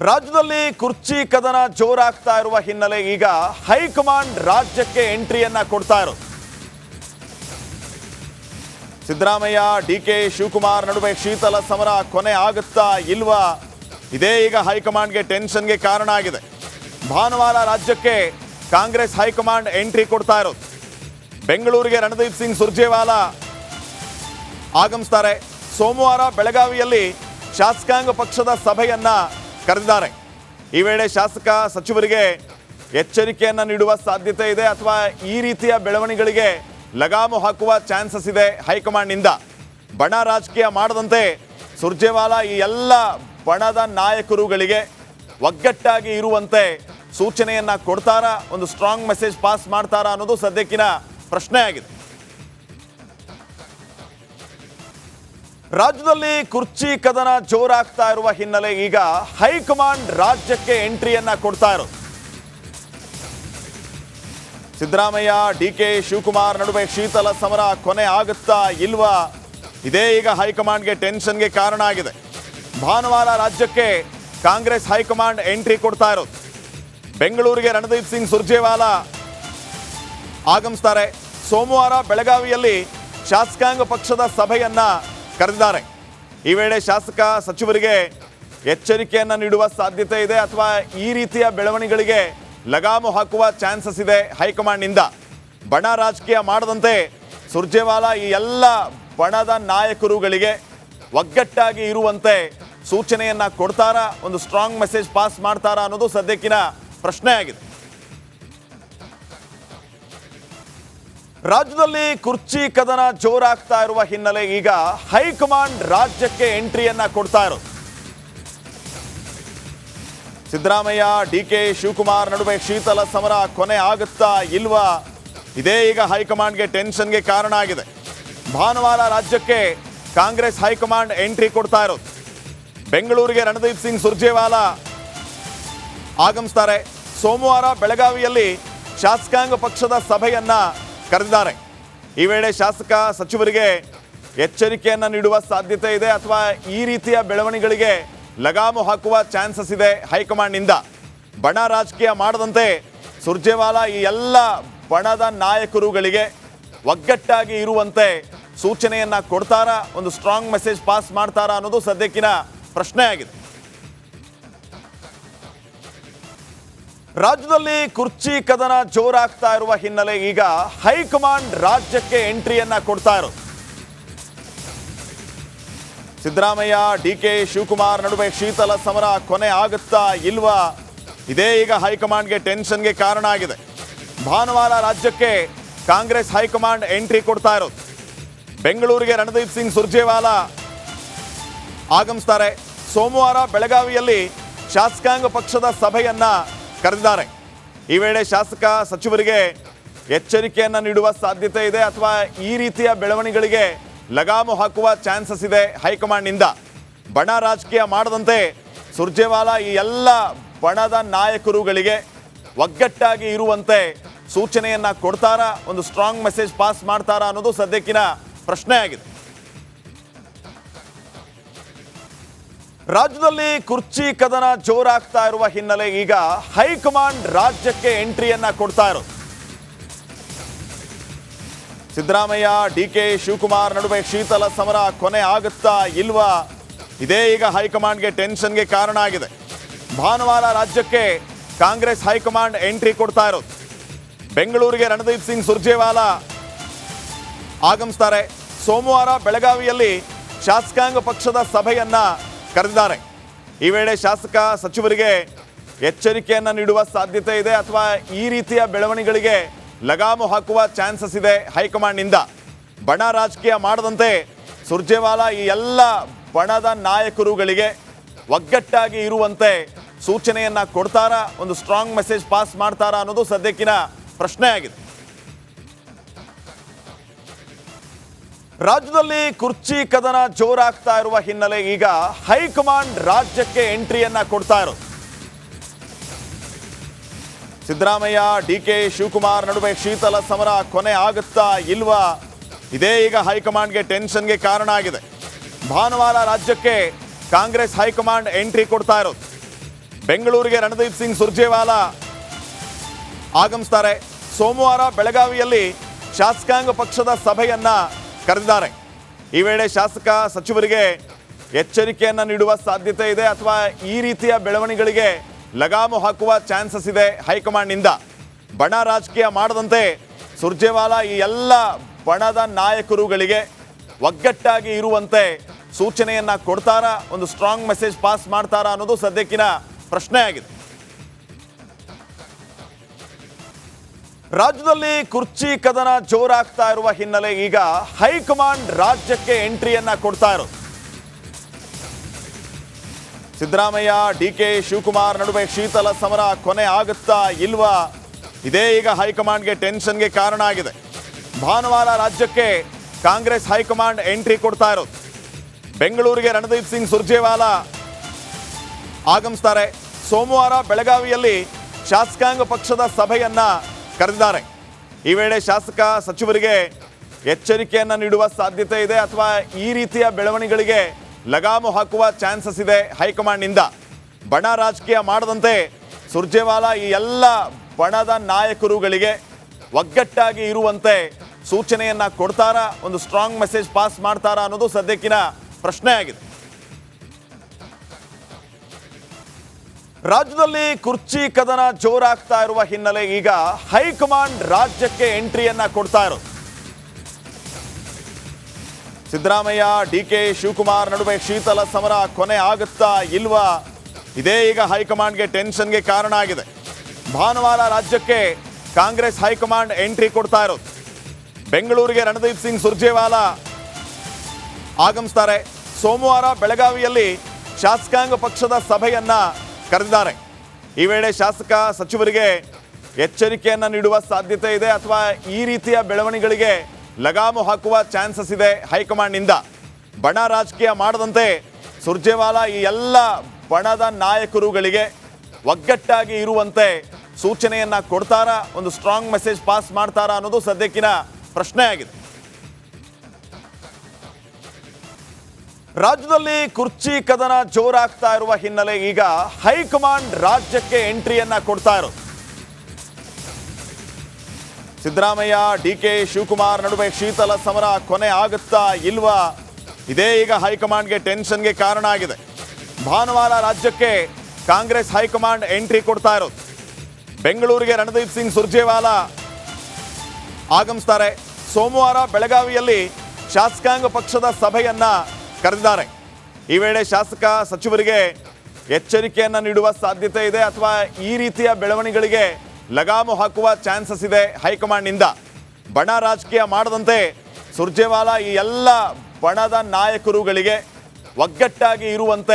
ರಾಜ್ಯದಲ್ಲಿ ಕುರ್ಚಿ ಕದನ ಜೋರಾಗ್ತಾ ಇರುವ ಹಿನ್ನೆಲೆ ಈಗ ಹೈಕಮಾಂಡ್ ರಾಜ್ಯಕ್ಕೆ ಎಂಟ್ರಿಯನ್ನ ಕೊಡ್ತಾ ಇರೋದು. ಸಿದ್ದರಾಮಯ್ಯ ಡಿಕೆ ಶಿವಕುಮಾರ್ ನಡುವೆ ಶೀತಲ ಸಮರ ಕೊನೆ ಆಗುತ್ತಾ ಇಲ್ವಾ? ಇದೇ ಈಗ ಹೈಕಮಾಂಡ್ಗೆ ಟೆನ್ಷನ್ಗೆ ಕಾರಣ ಆಗಿದೆ. ಭಾನುವಾರ ರಾಜ್ಯಕ್ಕೆ ಕಾಂಗ್ರೆಸ್ ಹೈಕಮಾಂಡ್ ಎಂಟ್ರಿ ಕೊಡ್ತಾ ಇರೋದು. ಬೆಂಗಳೂರಿಗೆ ರಣದೀಪ್ ಸಿಂಗ್ ಸುರ್ಜೇವಾಲಾ ಆಗಮಿಸ್ತಾರೆ. ಸೋಮವಾರ ಬೆಳಗಾವಿಯಲ್ಲಿ ಶಾಸಕಾಂಗ ಪಕ್ಷದ ಸಭೆಯನ್ನ ಕರೆದಿದ್ದಾರೆ. ಈ ವೇಳೆ ಶಾಸಕ ಸಚಿವರಿಗೆ ಎಚ್ಚರಿಕೆಯನ್ನ ನೀಡುವ ಸಾಧ್ಯತೆ ಇದೆ ಅಥವಾ ಈ ರೀತಿಯ ಬೆಳವಣಿಗೆಗಳಿಗೆ ಲಗಾಮು ಹಾಕುವ ಚಾನ್ಸಸ್ ಇದೆ ಹೈಕಮಾಂಡ್ನಿಂದ. ಬಣ ರಾಜಕೀಯ ಮಾಡದಂತೆ ಸುರ್ಜೇವಾಲಾ ಈ ಎಲ್ಲ ಬಣದ ನಾಯಕರುಗಳಿಗೆ ಒಗ್ಗಟ್ಟಾಗಿ ಇರುವಂತೆ ಸೂಚನೆಯನ್ನ ಕೊಡ್ತಾರಾ, ಒಂದು ಸ್ಟ್ರಾಂಗ್ ಮೆಸೇಜ್ ಪಾಸ್ ಮಾಡ್ತಾರಾ ಅನ್ನೋದು ಸದ್ಯಕ್ಕಿನ ಪ್ರಶ್ನೆ ಆಗಿದೆ. ರಾಜ್ಯದಲ್ಲಿ ಕುರ್ಚಿ ಕದನ ಜೋರಾಗ್ತಾ ಇರುವ ಹಿನ್ನೆಲೆ ಈಗ ಹೈಕಮಾಂಡ್ ರಾಜ್ಯಕ್ಕೆ ಎಂಟ್ರಿಯನ್ನ ಕೊಡ್ತಾ ಇರೋದು. ಸಿದ್ದರಾಮಯ್ಯ ಡಿಕೆ ಶಿವಕುಮಾರ್ ನಡುವೆ ಶೀತಲ ಸಮರ ಕೊನೆ ಆಗುತ್ತಾ ಇಲ್ವಾ? ಇದೇ ಈಗ ಹೈಕಮಾಂಡ್ಗೆ ಟೆನ್ಷನ್ಗೆ ಕಾರಣ ಆಗಿದೆ. ಭಾನುವಾರ ರಾಜ್ಯಕ್ಕೆ ಕಾಂಗ್ರೆಸ್ ಹೈಕಮಾಂಡ್ ಎಂಟ್ರಿ ಕೊಡ್ತಾ ಇರೋದು. ಬೆಂಗಳೂರಿಗೆ ರಣದೀಪ್ ಸಿಂಗ್ ಸುರ್ಜೇವಾಲಾ ಆಗಮಿಸ್ತಾರೆ. ಸೋಮವಾರ ಬೆಳಗಾವಿಯಲ್ಲಿ ಶಾಸಕಾಂಗ ಪಕ್ಷದ ಸಭೆಯನ್ನ ಕರೆದಿದ್ದಾರೆ. ಈ ವೇಳೆ ಶಾಸಕ ಸಚಿವರಿಗೆ ಎಚ್ಚರಿಕೆಯನ್ನ ನೀಡುವ ಸಾಧ್ಯತೆ ಇದೆ ಅಥವಾ ಈ ರೀತಿಯ ಬೆಳವಣಿಗೆಗಳಿಗೆ ಲಗಾಮು ಹಾಕುವ ಚಾನ್ಸಸ್ ಇದೆ ಹೈಕಮಾಂಡ್ನಿಂದ. ಬಣ ರಾಜಕೀಯ ಮಾಡದಂತೆ ಸುರ್ಜೇವಾಲಾ ಈ ಎಲ್ಲ ಬಣದ ನಾಯಕರುಗಳಿಗೆ ಒಗ್ಗಟ್ಟಾಗಿ ಇರುವಂತೆ ಸೂಚನೆಯನ್ನ ಕೊಡ್ತಾರಾ, ಒಂದು ಸ್ಟ್ರಾಂಗ್ ಮೆಸೇಜ್ ಪಾಸ್ ಮಾಡ್ತಾರಾ ಅನ್ನೋದು ಸದ್ಯಕ್ಕಿನ ಪ್ರಶ್ನೆ ಆಗಿದೆ. ರಾಜ್ಯದಲ್ಲಿ ಕುರ್ಚಿ ಕದನ ಜೋರಾಗ್ತಾ ಇರುವ ಹಿನ್ನೆಲೆ ಈಗ ಹೈಕಮಾಂಡ್ ರಾಜ್ಯಕ್ಕೆ ಎಂಟ್ರಿಯನ್ನ ಕೊಡ್ತಾ ಇರೋದು. ಸಿದ್ದರಾಮಯ್ಯ ಡಿಕೆ ಶಿವಕುಮಾರ್ ನಡುವೆ ಶೀತಲ ಸಮರ ಕೊನೆ ಆಗುತ್ತಾ ಇಲ್ವಾ? ಇದೇ ಈಗ ಹೈಕಮಾಂಡ್ಗೆ ಟೆನ್ಷನ್ಗೆ ಕಾರಣ ಆಗಿದೆ. ಭಾನುವಾರ ರಾಜ್ಯಕ್ಕೆ ಕಾಂಗ್ರೆಸ್ ಹೈಕಮಾಂಡ್ ಎಂಟ್ರಿ ಕೊಡ್ತಾ ಇರೋದು. ಬೆಂಗಳೂರಿಗೆ ರಣದೀಪ್ ಸಿಂಗ್ ಸುರ್ಜೇವಾಲಾ ಆಗಮಿಸ್ತಾರೆ. ಸೋಮವಾರ ಬೆಳಗಾವಿಯಲ್ಲಿ ಶಾಸಕಾಂಗ ಪಕ್ಷದ ಸಭೆಯನ್ನ ಕರೆದಿದ್ದಾರೆ. ಈ ವೇಳೆ ಶಾಸಕ ಸಚಿವರಿಗೆ ಎಚ್ಚರಿಕೆಯನ್ನ ನೀಡುವ ಸಾಧ್ಯತೆ ಇದೆ ಅಥವಾ ಈ ರೀತಿಯ ಬೆಳವಣಿಗೆಗಳಿಗೆ ಲಗಾಮು ಹಾಕುವ ಚಾನ್ಸಸ್ ಇದೆ ಹೈಕಮಾಂಡ್ನಿಂದ. ಬಣ ರಾಜಕೀಯ ಮಾಡದಂತೆ ಸುರ್ಜೇವಾಲಾ ಈ ಎಲ್ಲ ಬಣದ ನಾಯಕರುಗಳಿಗೆ ಒಗ್ಗಟ್ಟಾಗಿ ಇರುವಂತೆ ಸೂಚನೆಯನ್ನ ಕೊಡ್ತಾರಾ, ಒಂದು ಸ್ಟ್ರಾಂಗ್ ಮೆಸೇಜ್ ಪಾಸ್ ಮಾಡ್ತಾರಾ ಅನ್ನೋದು ಸದ್ಯಕ್ಕಿನ ಪ್ರಶ್ನೆ ಆಗಿದೆ. ರಾಜ್ಯದಲ್ಲಿ ಕುರ್ಚಿ ಕದನ ಜೋರಾಗ್ತಾ ಇರುವ ಹಿನ್ನೆಲೆ ಈಗ ಹೈಕಮಾಂಡ್ ರಾಜ್ಯಕ್ಕೆ ಎಂಟ್ರಿಯನ್ನ ಕೊಡ್ತಾ ಇರೋದು. ಸಿದ್ದರಾಮಯ್ಯ ಡಿಕೆ ಶಿವಕುಮಾರ್ ನಡುವೆ ಶೀತಲ ಸಮರ ಕೊನೆ ಆಗುತ್ತಾ ಇಲ್ವಾ? ಇದೇ ಈಗ ಹೈಕಮಾಂಡ್ಗೆ ಟೆನ್ಷನ್ಗೆ ಕಾರಣ ಆಗಿದೆ. ಭಾನುವಾರ ರಾಜ್ಯಕ್ಕೆ ಕಾಂಗ್ರೆಸ್ ಹೈಕಮಾಂಡ್ ಎಂಟ್ರಿ ಕೊಡ್ತಾ ಇರೋದು. ಬೆಂಗಳೂರಿಗೆ ರಣದೀಪ್ ಸಿಂಗ್ ಸುರ್ಜೇವಾಲಾ ಆಗಮಿಸ್ತಾರೆ. ಸೋಮವಾರ ಬೆಳಗಾವಿಯಲ್ಲಿ ಶಾಸಕಾಂಗ ಪಕ್ಷದ ಸಭೆಯನ್ನ ಕರೆದಿದ್ದಾರೆ. ಈ ವೇಳೆ ಶಾಸಕ ಸಚಿವರಿಗೆ ಎಚ್ಚರಿಕೆಯನ್ನ ನೀಡುವ ಸಾಧ್ಯತೆ ಇದೆ ಅಥವಾ ಈ ರೀತಿಯ ಬೆಳವಣಿಗೆಗಳಿಗೆ ಲಗಾಮು ಹಾಕುವ ಚಾನ್ಸಸ್ ಇದೆ ಹೈಕಮಾಂಡ್ನಿಂದ. ಬಣ ರಾಜಕೀಯ ಮಾಡದಂತೆ ಸುರ್ಜೇವಾಲಾ ಈ ಎಲ್ಲ ಬಣದ ನಾಯಕರುಗಳಿಗೆ ಒಗ್ಗಟ್ಟಾಗಿ ಇರುವಂತೆ ಸೂಚನೆಯನ್ನ ಕೊಡ್ತಾರಾ, ಒಂದು ಸ್ಟ್ರಾಂಗ್ ಮೆಸೇಜ್ ಪಾಸ್ ಮಾಡ್ತಾರಾ ಅನ್ನೋದು ಸದ್ಯಕ್ಕಿನ ಪ್ರಶ್ನೆ ಆಗಿದೆ. ರಾಜ್ಯದಲ್ಲಿ ಕುರ್ಚಿ ಕದನ ಜೋರಾಗ್ತಾ ಇರುವ ಹಿನ್ನೆಲೆ ಈಗ ಹೈಕಮಾಂಡ್ ರಾಜ್ಯಕ್ಕೆ ಎಂಟ್ರಿಯನ್ನ ಕೊಡ್ತಾ ಇರೋದು. ಸಿದ್ದರಾಮಯ್ಯ ಡಿಕೆ ಶಿವಕುಮಾರ್ ನಡುವೆ ಶೀತಲ ಸಮರ ಕೊನೆ ಆಗುತ್ತಾ ಇಲ್ವಾ? ಇದೇ ಈಗ ಹೈಕಮಾಂಡ್ಗೆ ಟೆನ್ಷನ್ಗೆ ಕಾರಣ ಆಗಿದೆ. ಭಾನುವಾರ ರಾಜ್ಯಕ್ಕೆ ಕಾಂಗ್ರೆಸ್ ಹೈಕಮಾಂಡ್ ಎಂಟ್ರಿ ಕೊಡ್ತಾ ಇರೋದು. ಬೆಂಗಳೂರಿಗೆ ರಣದೀಪ್ ಸಿಂಗ್ ಸುರ್ಜೇವಾಲಾ ಆಗಮಿಸ್ತಾರೆ. ಸೋಮವಾರ ಬೆಳಗಾವಿಯಲ್ಲಿ ಶಾಸಕಾಂಗ ಪಕ್ಷದ ಸಭೆಯನ್ನ ಕರೆದಿದ್ದಾರೆ. ಈ ವೇಳೆ ಶಾಸಕ ಸಚಿವರಿಗೆ ಎಚ್ಚರಿಕೆಯನ್ನ ನೀಡುವ ಸಾಧ್ಯತೆ ಇದೆ ಅಥವಾ ಈ ರೀತಿಯ ಬೆಳವಣಿಗೆಗಳಿಗೆ ಲಗಾಮು ಹಾಕುವ ಚಾನ್ಸಸ್ ಇದೆ ಹೈಕಮಾಂಡ್ನಿಂದ. ಬಣ ರಾಜಕೀಯ ಮಾಡದಂತೆ ಸುರ್ಜೇವಾಲಾ ಈ ಎಲ್ಲ ಬಣದ ನಾಯಕರುಗಳಿಗೆ ಒಗ್ಗಟ್ಟಾಗಿ ಇರುವಂತೆ ಸೂಚನೆಯನ್ನ ಕೊಡ್ತಾರಾ, ಒಂದು ಸ್ಟ್ರಾಂಗ್ ಮೆಸೇಜ್ ಪಾಸ್ ಮಾಡ್ತಾರಾ ಅನ್ನೋದು ಸದ್ಯಕ್ಕಿನ ಪ್ರಶ್ನೆ ಆಗಿದೆ. ರಾಜ್ಯದಲ್ಲಿ ಕುರ್ಚಿ ಕದನ ಜೋರಾಗ್ತಾ ಇರುವ ಹಿನ್ನೆಲೆ ಈಗ ಹೈಕಮಾಂಡ್ ರಾಜ್ಯಕ್ಕೆ ಎಂಟ್ರಿಯನ್ನ ಕೊಡ್ತಾ ಇರೋದು. ಸಿದ್ದರಾಮಯ್ಯ ಡಿಕೆ ಶಿವಕುಮಾರ್ ನಡುವೆ ಶೀತಲ ಸಮರ ಕೊನೆ ಆಗುತ್ತಾ ಇಲ್ವಾ? ಇದೇ ಈಗ ಹೈಕಮಾಂಡ್ಗೆ ಟೆನ್ಷನ್ಗೆ ಕಾರಣ ಆಗಿದೆ. ಭಾನುವಾರ ರಾಜ್ಯಕ್ಕೆ ಕಾಂಗ್ರೆಸ್ ಹೈಕಮಾಂಡ್ ಎಂಟ್ರಿ ಕೊಡ್ತಾ ಇರೋದು. ಬೆಂಗಳೂರಿಗೆ ರಣದೀಪ್ ಸಿಂಗ್ ಸುರ್ಜೇವಾಲಾ ಆಗಮಿಸ್ತಾರೆ. ಸೋಮವಾರ ಬೆಳಗಾವಿಯಲ್ಲಿ ಶಾಸಕಾಂಗ ಪಕ್ಷದ ಸಭೆಯನ್ನ ಕರೆದಿದ್ದಾರೆ. ಈ ವೇಳೆ ಶಾಸಕ ಸಚಿವರಿಗೆ ಎಚ್ಚರಿಕೆಯನ್ನ ನೀಡುವ ಸಾಧ್ಯತೆ ಇದೆ ಅಥವಾ ಈ ರೀತಿಯ ಬೆಳವಣಿಗೆಗಳಿಗೆ ಲಗಾಮು ಹಾಕುವ ಚಾನ್ಸಸ್ ಇದೆ ಹೈಕಮಾಂಡ್ನಿಂದ. ಬಣ ರಾಜಕೀಯ ಮಾಡದಂತೆ ಸುರ್ಜೇವಾಲಾ ಈ ಎಲ್ಲ ಬಣದ ನಾಯಕರುಗಳಿಗೆ ಒಗ್ಗಟ್ಟಾಗಿ ಇರುವಂತೆ ಸೂಚನೆಯನ್ನ ಕೊಡ್ತಾರಾ, ಒಂದು ಸ್ಟ್ರಾಂಗ್ ಮೆಸೇಜ್ ಪಾಸ್ ಮಾಡ್ತಾರಾ ಅನ್ನೋದು ಸದ್ಯಕ್ಕಿನ ಪ್ರಶ್ನೆ ಆಗಿದೆ. ರಾಜ್ಯದಲ್ಲಿ ಕುರ್ಚಿ ಕದನ ಜೋರಾಗ್ತಾ ಇರುವ ಹಿನ್ನೆಲೆ ಈಗ ಹೈಕಮಾಂಡ್ ರಾಜ್ಯಕ್ಕೆ ಎಂಟ್ರಿಯನ್ನ ಕೊಡ್ತಾ ಇರೋದು. ಸಿದ್ದರಾಮಯ್ಯ ಡಿಕೆ ಶಿವಕುಮಾರ್ ನಡುವೆ ಶೀತಲ ಸಮರ ಕೊನೆ ಆಗುತ್ತಾ ಇಲ್ವಾ, ಇದೇ ಈಗ ಹೈಕಮಾಂಡ್ಗೆ ಟೆನ್ಷನ್ಗೆ ಕಾರಣ ಆಗಿದೆ. ಭಾನುವಾರ ರಾಜ್ಯಕ್ಕೆ ಕಾಂಗ್ರೆಸ್ ಹೈಕಮಾಂಡ್ ಎಂಟ್ರಿ ಕೊಡ್ತಾ ಇರೋದು. ಬೆಂಗಳೂರಿಗೆ ರಣದೀಪ್ ಸಿಂಗ್ ಸುರ್ಜೇವಾಲಾ ಆಗಮಿಸ್ತಾರೆ. ಸೋಮವಾರ ಬೆಳಗಾವಿಯಲ್ಲಿ ಶಾಸಕಾಂಗ ಪಕ್ಷದ ಸಭೆಯನ್ನ ಕರೆದಿದ್ದಾರೆ. ಈ ವೇಳೆ ಶಾಸಕ ಸಚಿವರಿಗೆ ಎಚ್ಚರಿಕೆಯನ್ನ ನೀಡುವ ಸಾಧ್ಯತೆ ಇದೆ ಅಥವಾ ಈ ರೀತಿಯ ಬೆಳವಣಿಗೆಗಳಿಗೆ ಲಗಾಮು ಹಾಕುವ ಚಾನ್ಸಸ್ ಇದೆ ಹೈಕಮಾಂಡ್ನಿಂದ. ಬಣ ರಾಜಕೀಯ ಮಾಡದಂತೆ ಸುರ್ಜೇವಾಲಾ ಈ ಎಲ್ಲ ಬಣದ ನಾಯಕರುಗಳಿಗೆ ಒಗ್ಗಟ್ಟಾಗಿ ಇರುವಂತೆ ಸೂಚನೆಯನ್ನ ಕೊಡ್ತಾರಾ, ಒಂದು ಸ್ಟ್ರಾಂಗ್ ಮೆಸೇಜ್ ಪಾಸ್ ಮಾಡ್ತಾರಾ ಅನ್ನೋದು ಸದ್ಯಕ್ಕಿನ ಪ್ರಶ್ನೆ ಆಗಿದೆ. ರಾಜ್ಯದಲ್ಲಿ ಕುರ್ಚಿ ಕದನ ಜೋರಾಗ್ತಾ ಇರುವ ಹಿನ್ನೆಲೆ ಈಗ ಹೈಕಮಾಂಡ್ ರಾಜ್ಯಕ್ಕೆ ಎಂಟ್ರಿಯನ್ನ ಕೊಡ್ತಾ ಇರೋದು. ಸಿದ್ದರಾಮಯ್ಯ ಡಿಕೆ ಶಿವಕುಮಾರ್ ನಡುವೆ ಶೀತಲ ಸಮರ ಕೊನೆ ಆಗುತ್ತಾ ಇಲ್ವಾ, ಇದೇ ಈಗ ಹೈಕಮಾಂಡ್ಗೆ ಟೆನ್ಷನ್ಗೆ ಕಾರಣ ಆಗಿದೆ. ಭಾನುವಾರ ರಾಜ್ಯಕ್ಕೆ ಕಾಂಗ್ರೆಸ್ ಹೈಕಮಾಂಡ್ ಎಂಟ್ರಿ ಕೊಡ್ತಾ ಇರೋದು. ಬೆಂಗಳೂರಿಗೆ ರಣದೀಪ್ ಸಿಂಗ್ ಸುರ್ಜೇವಾಲಾ ಆಗಮಿಸ್ತಾರೆ. ಸೋಮವಾರ ಬೆಳಗಾವಿಯಲ್ಲಿ ಶಾಸಕಾಂಗ ಪಕ್ಷದ ಸಭೆಯನ್ನ ಕರೆದಿದ್ದಾರೆ. ಈ ವೇಳೆ ಶಾಸಕ ಸಚಿವರಿಗೆ ಎಚ್ಚರಿಕೆಯನ್ನ ನೀಡುವ ಸಾಧ್ಯತೆ ಇದೆ ಅಥವಾ ಈ ರೀತಿಯ ಬೆಳವಣಿಗೆಗಳಿಗೆ ಲಗಾಮು ಹಾಕುವ ಚಾನ್ಸಸ್ ಇದೆ ಹೈಕಮಾಂಡ್ನಿಂದ. ಬಣ ರಾಜಕೀಯ ಮಾಡದಂತೆ ಸುರ್ಜೇವಾಲಾ ಈ ಎಲ್ಲ ಬಣದ ನಾಯಕರುಗಳಿಗೆ ಒಗ್ಗಟ್ಟಾಗಿ ಇರುವಂತೆ ಸೂಚನೆಯನ್ನ ಕೊಡ್ತಾರಾ, ಒಂದು ಸ್ಟ್ರಾಂಗ್ ಮೆಸೇಜ್ ಪಾಸ್ ಮಾಡ್ತಾರಾ ಅನ್ನೋದು ಸದ್ಯಕ್ಕಿನ ಪ್ರಶ್ನೆ ಆಗಿದೆ. ರಾಜ್ಯದಲ್ಲಿ ಕುರ್ಚಿ ಕದನ ಜೋರಾಗ್ತಾ ಇರುವ ಹಿನ್ನೆಲೆ ಈಗ ಹೈಕಮಾಂಡ್ ರಾಜ್ಯಕ್ಕೆ ಎಂಟ್ರಿಯನ್ನ ಕೊಡ್ತಾ ಇರೋದು. ಸಿದ್ದರಾಮಯ್ಯ ಡಿಕೆ ಶಿವಕುಮಾರ್ ನಡುವೆ ಶೀತಲ ಸಮರ ಕೊನೆ ಆಗುತ್ತಾ ಇಲ್ವಾ, ಇದೇ ಈಗ ಹೈಕಮಾಂಡ್ಗೆ ಟೆನ್ಷನ್ಗೆ ಕಾರಣ ಆಗಿದೆ. ಭಾನುವಾರ ರಾಜ್ಯಕ್ಕೆ ಕಾಂಗ್ರೆಸ್ ಹೈಕಮಾಂಡ್ ಎಂಟ್ರಿ ಕೊಡ್ತಾ ಇರೋದು. ಬೆಂಗಳೂರಿಗೆ ರಣದೀಪ್ ಸಿಂಗ್ ಸುರ್ಜೇವಾಲಾ ಆಗಮಿಸ್ತಾರೆ. ಸೋಮವಾರ ಬೆಳಗಾವಿಯಲ್ಲಿ ಶಾಸಕಾಂಗ ಪಕ್ಷದ ಸಭೆಯನ್ನ ಕರೆದಿದ್ದಾರೆ. ಈ ವೇಳೆ ಶಾಸಕ ಸಚಿವರಿಗೆ ಎಚ್ಚರಿಕೆಯನ್ನ ನೀಡುವ ಸಾಧ್ಯತೆ ಇದೆ ಅಥವಾ ಈ ರೀತಿಯ ಬೆಳವಣಿಗೆಗಳಿಗೆ ಲಗಾಮು ಹಾಕುವ ಚಾನ್ಸಸ್ ಇದೆ ಹೈಕಮಾಂಡ್ನಿಂದ. ಬಣ ರಾಜಕೀಯ ಮಾಡದಂತೆ ಸುರ್ಜೇವಾಲಾ ಈ ಎಲ್ಲ ಬಣದ ನಾಯಕರುಗಳಿಗೆ ಒಗ್ಗಟ್ಟಾಗಿ ಇರುವಂತೆ